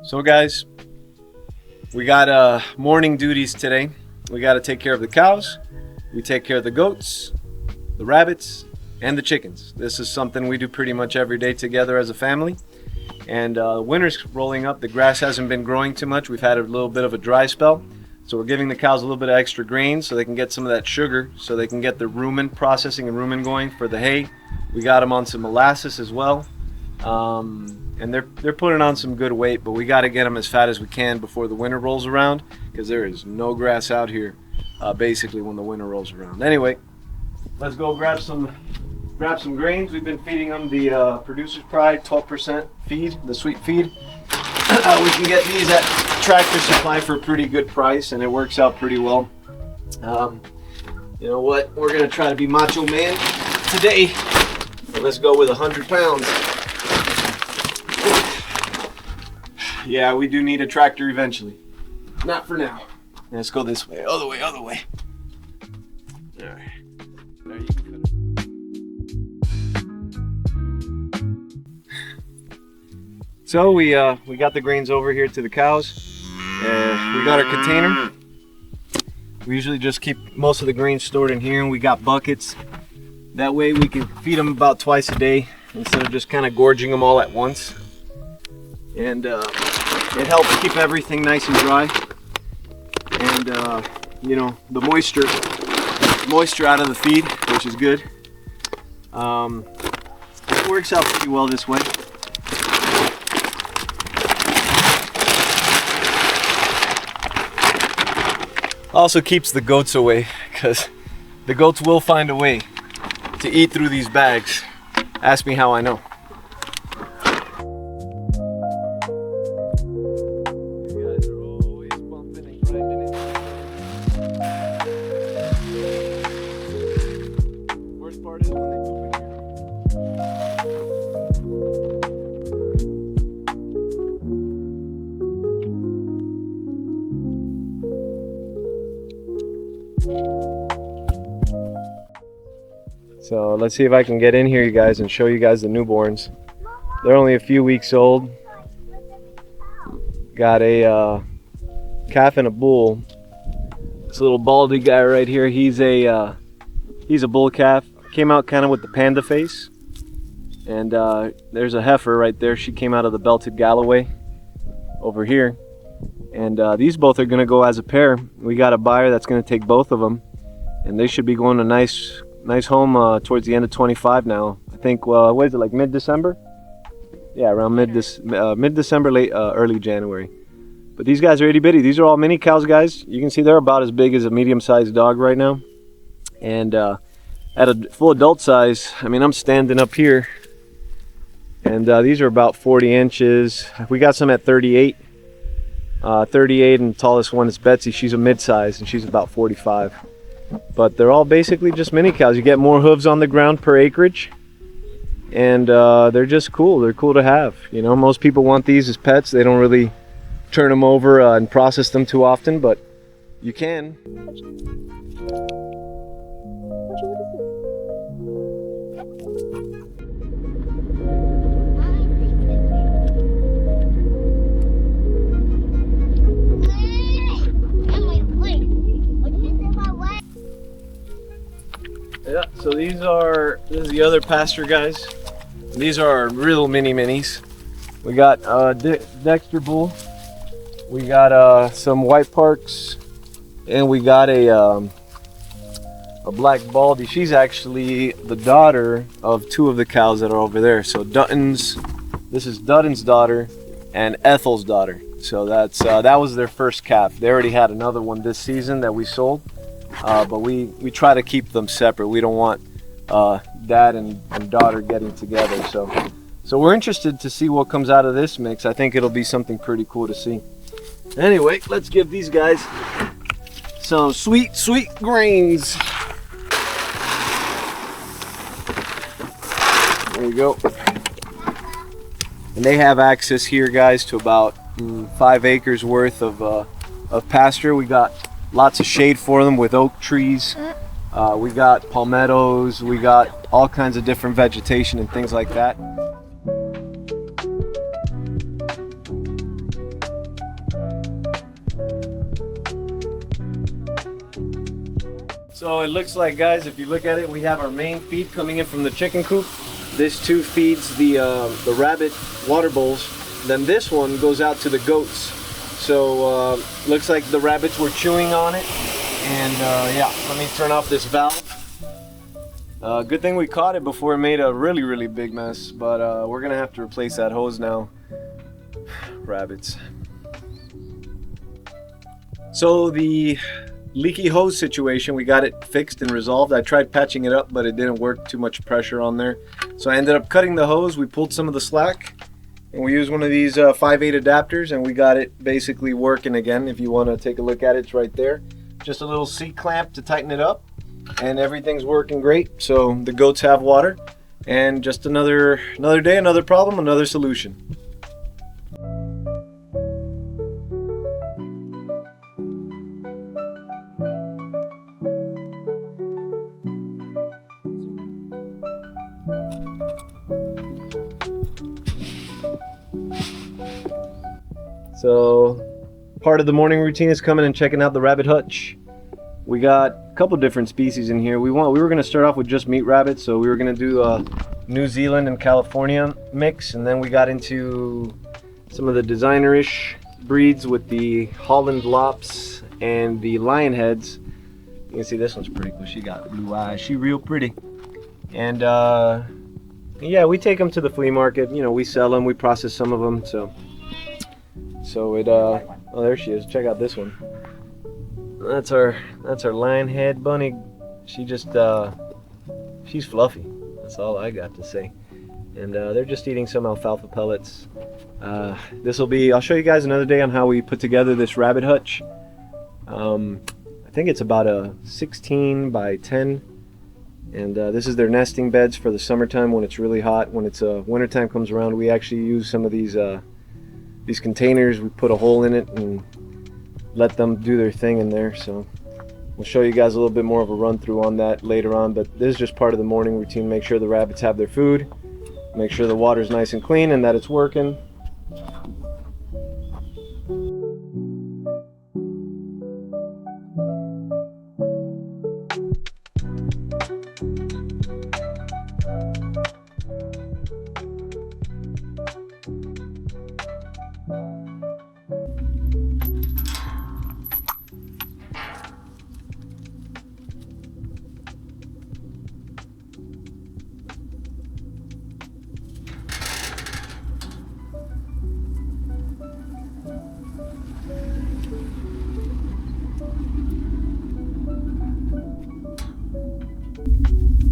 So guys, we got morning duties today. We got to take care of the cows, we take care of the goats, the rabbits, and the chickens. This is something we do pretty much every day together as a family. And winter's rolling up. The grass hasn't been growing too much. We've had a little bit of a dry spell. So we're giving the cows a little bit of extra grain so they can get some of that sugar, so they can get the rumen processing and rumen going for the hay. We got them on some molasses as well. And they're putting on some good weight, but we got to get them as fat as we can before the winter rolls around, because there is no grass out here basically when the winter rolls around. Anyway, let's go grab some grains. We've been feeding them the Producer's Pride 12% feed, the sweet feed. We can get these at Tractor Supply for a pretty good price, and it works out pretty well. You know what? We're gonna try to be macho man today. So let's go with 100 pounds. Yeah, we do need a tractor eventually. Not for now. Let's go this way. Other way. All right. There you go. So we got the grains over here to the cows. We got our container. We usually just keep most of the grains stored in here, and we got buckets. That way we can feed them about twice a day instead of just kind of gorging them all at once. And it helps keep everything nice and dry, and you know, the moisture out of the feed, which is good. It works out pretty well this way. Also keeps the goats away, because the goats will find a way to eat through these bags. Ask me how I know. So let's see if I can get in here, you guys, and show you guys the newborns. They're only a few weeks old. Got a calf and a bull. This little baldy guy right here, he's a bull calf. Came out kind of with the panda face. And there's a heifer right there. She came out of the belted Galloway over here. And these both are going to go as a pair. We got a buyer that's going to take both of them, and they should be going to nice home towards the end of 25 now. I think, what is it, like mid-December? Yeah, around mid-December, late early January. But these guys are itty bitty. These are all mini cows, guys. You can see they're about as big as a medium-sized dog right now. And at a full adult size, I mean, I'm standing up here, and these are about 40 inches. We got some at 38. 38, and the tallest one is Betsy. She's a mid-size, and she's about 45. But they're all basically just mini cows. You get more hooves on the ground per acreage, and they're just cool. They're cool to have. You know, most people want these as pets. They don't really turn them over and process them too often, but you can. Yeah, so this is the other pasture, guys. These are our real minis. We got Dexter bull, we got some white parks, and we got a black baldy. She's actually the daughter of two of the cows that are over there. So this is Dutton's daughter and Ethel's daughter. So that was their first calf. They already had another one this season that we sold. But we try to keep them separate. We don't want dad and daughter getting together. So we're interested to see what comes out of this mix. I think it'll be something pretty cool to see. Anyway, let's give these guys some sweet grains. There you go. And they have access here, guys, to about 5 acres worth of pasture. We got lots of shade for them with oak trees. We got palmettos. We got all kinds of different vegetation and things like that. So it looks like, guys, if you look at it, we have our main feed coming in from the chicken coop. This too feeds the rabbit water bowls. Then this one goes out to the goats. So looks like the rabbits were chewing on it. And yeah, let me turn off this valve. Good thing we caught it before it made a really big mess. But we're gonna have to replace that hose now. Rabbits. So the leaky hose situation, we got it fixed and resolved. I tried patching it up, but it didn't work. Too much pressure on there. So I ended up cutting the hose. We pulled some of the slack. And we used one of these 5/8 adapters, and we got it basically working again. If you want to take a look at it, it's right there. Just a little C-clamp to tighten it up, and everything's working great. So the goats have water, and just another day, another problem, another solution. So part of the morning routine is coming and checking out the rabbit hutch. We got a couple different species in here. We were going to start off with just meat rabbits, so we were going to do a New Zealand and California mix, and then we got into some of the designer-ish breeds with the Holland Lops and the Lion Heads. You can see this one's pretty cool. She got blue eyes. She real pretty. And yeah, we take them to the flea market. You know, we sell them. We process some of them. So it oh, there she is. Check out this one. That's our lion head bunny. She just she's fluffy. That's all I got to say. And they're just eating some alfalfa pellets. This will be, I'll show you guys another day on how we put together this rabbit hutch. I think it's about a 16 by 10. And this is their nesting beds for the summertime when it's really hot. When it's wintertime comes around, we actually use some of these containers. We put a hole in it and let them do their thing in there. So we'll show you guys a little bit more of a run through on that later on, but this is just part of the morning routine. Make sure the rabbits have their food, make sure the water's nice and clean and that it's working.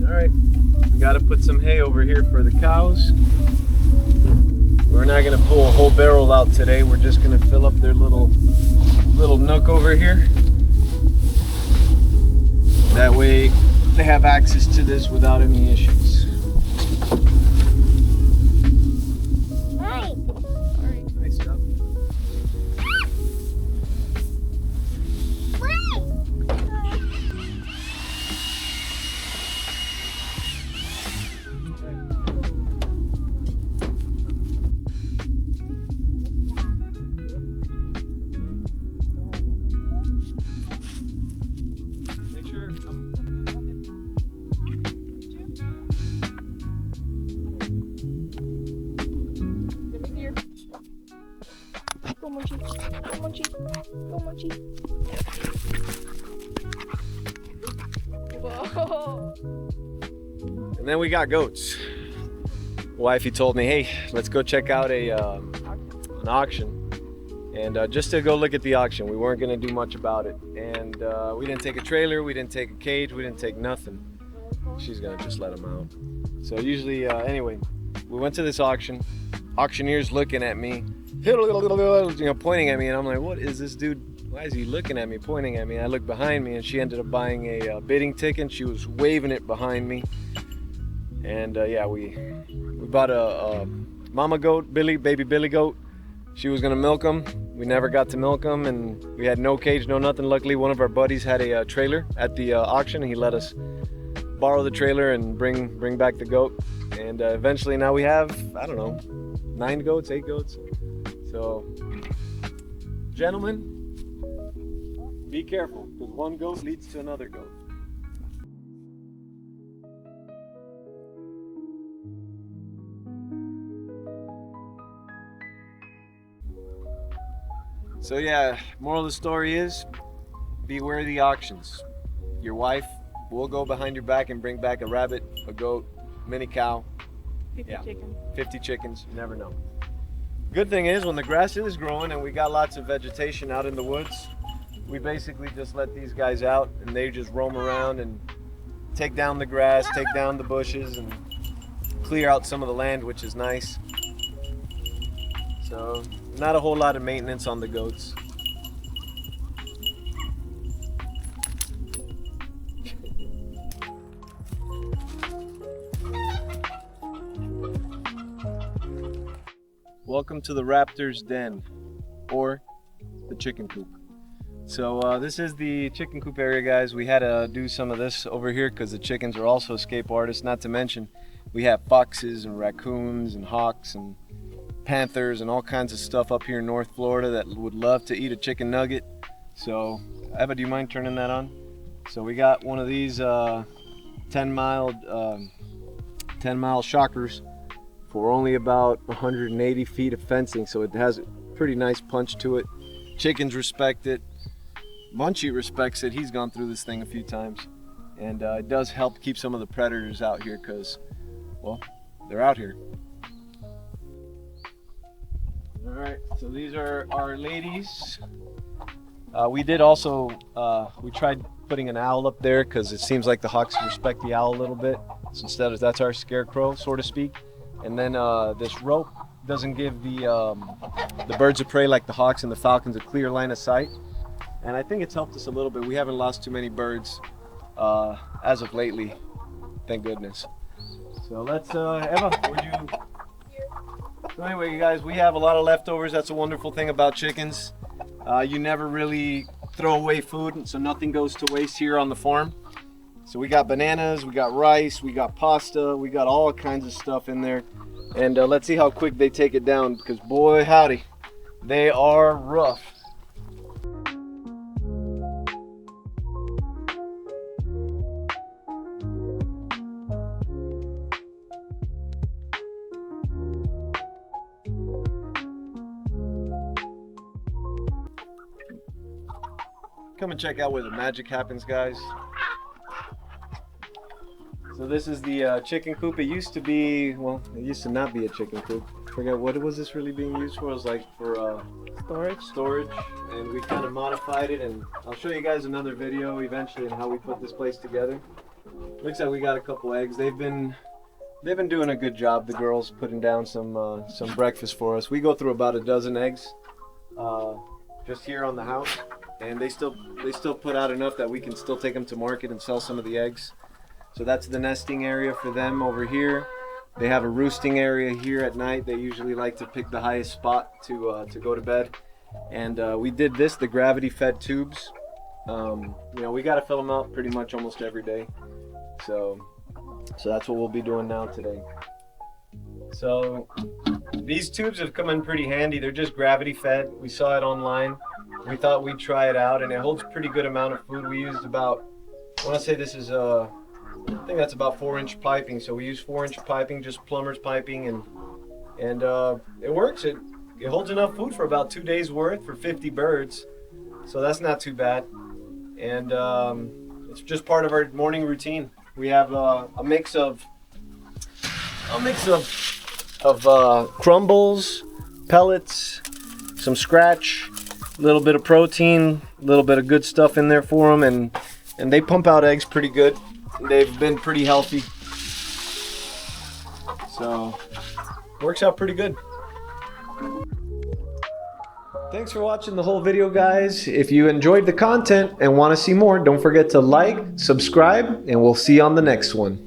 Alright, we gotta put some hay over here for the cows. We're not gonna pull a whole barrel out today. We're just gonna fill up their little nook over here. That way they have access to this without any issues. Hi. Alright, nice job. Go Munchie. Go Munchie. Go Munchie. Whoa. And then we got goats. Wifey told me, hey, let's go check out an auction. And just to go look at the auction. We weren't going to do much about it. And we didn't take a trailer, we didn't take a cage, we didn't take nothing. She's going to just let them out. So usually, anyway, we went to this auction. Auctioneer's looking at me, pointing at me, and I'm like, what is this dude? Why is he looking at me, pointing at me? I look behind me, and she ended up buying a bidding ticket. She was waving it behind me. And yeah, we bought a mama goat, baby Billy goat. She was gonna milk him. We never got to milk him, and we had no cage, no nothing. Luckily, one of our buddies had a trailer at the auction. He let us borrow the trailer and bring back the goat. And eventually, now we have, I don't know, 9 goats, 8 goats. So, gentlemen, be careful, because one goat leads to another goat. So yeah, moral of the story is, beware the auctions. Your wife will go behind your back and bring back a rabbit, a goat, mini cow, 50 Yeah. chicken. 50 chickens, you never know. Good thing is, when the grass is growing and we got lots of vegetation out in the woods, we basically just let these guys out and they just roam around and take down the grass, take down the bushes, and clear out some of the land, which is nice. So not a whole lot of maintenance on the goats. Welcome to the raptor's den, or the chicken coop. So this is the chicken coop area, guys. We had to do some of this over here because the chickens are also escape artists. Not to mention, we have foxes and raccoons and hawks and panthers and all kinds of stuff up here in North Florida that would love to eat a chicken nugget. So, Eva, do you mind turning that on? So we got one of these 10-mile shockers for only about 180 feet of fencing, so it has a pretty nice punch to it. Chickens respect it. Munchie respects it. He's gone through this thing a few times, and it does help keep some of the predators out here because, well, they're out here. All right, so these are our ladies. We did also, we tried putting an owl up there because it seems like the hawks respect the owl a little bit. So instead of, that's our scarecrow, so to speak. And then this rope doesn't give the birds of prey like the hawks and the falcons a clear line of sight. And I think it's helped us a little bit. We haven't lost too many birds as of lately, thank goodness. So let's, Eva, would you? So anyway, you guys, we have a lot of leftovers. That's a wonderful thing about chickens. You never really throw away food, so nothing goes to waste here on the farm. So we got bananas, we got rice, we got pasta, we got all kinds of stuff in there. And let's see how quick they take it down, because boy howdy, they are rough. Come and check out where the magic happens, guys. So this is the chicken coop. It used to be, well, it used to not be a chicken coop. I forget what was this really being used for. It was like for storage, and we kind of modified it, and I'll show you guys another video eventually on how we put this place together. Looks like we got a couple eggs. They've been doing a good job, the girls, putting down some breakfast for us. We go through about a dozen eggs just here on the house. And they still put out enough that we can still take them to market and sell some of the eggs. So that's the nesting area for them over here. They have a roosting area here at night. They usually like to pick the highest spot to go to bed. And we did this, the gravity fed tubes. You know, we got to fill them up pretty much almost every day. So that's what we'll be doing now today. So these tubes have come in pretty handy. They're just gravity fed. We saw it online. We thought we'd try it out, and it holds a pretty good amount of food. We used about, I want to say this is, I think that's about 4-inch piping. So we use 4-inch piping, just plumber's piping, and it works. It holds enough food for about 2 days worth for 50 birds. So that's not too bad. And it's just part of our morning routine. We have a mix of crumbles, pellets, some scratch, a little bit of protein, a little bit of good stuff in there for them, and they pump out eggs pretty good. They've been pretty healthy, so works out pretty good. Thanks for watching the whole video, guys. If you enjoyed the content and want to see more, don't forget to like, subscribe, and we'll see you on the next one.